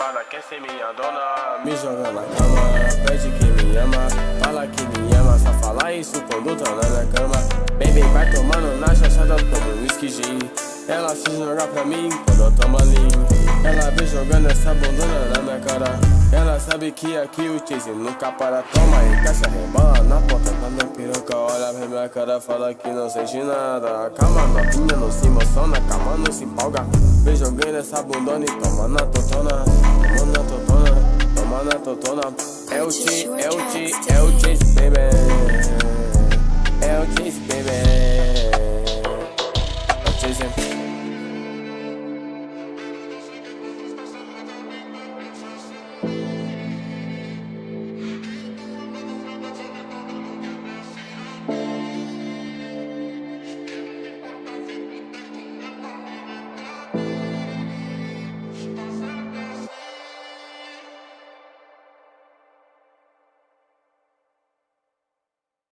safada quer ser minha dona. Me joga na cama, pede que me ama. Fala que me ama, só fala isso quando tá na minha cama. Baby vai tomando na chachada, toma um whisky gin. Ela se joga pra mim quando eu tomo lean. Ela vem jogando essa bundona na minha cara. Ela sabe que aqui o chase nunca para. Toma e caixa, rebola na ponta da minha piroca. Olha pra minha cara, fala que não sente nada. Calma, novinha, não se emociona, calma, não se empolga. Vem jogando essa bundona e toma na totona. Toma na totona, toma na totona. É o chase, é o chase, é o chase, baby. É o chase, baby. É o chase.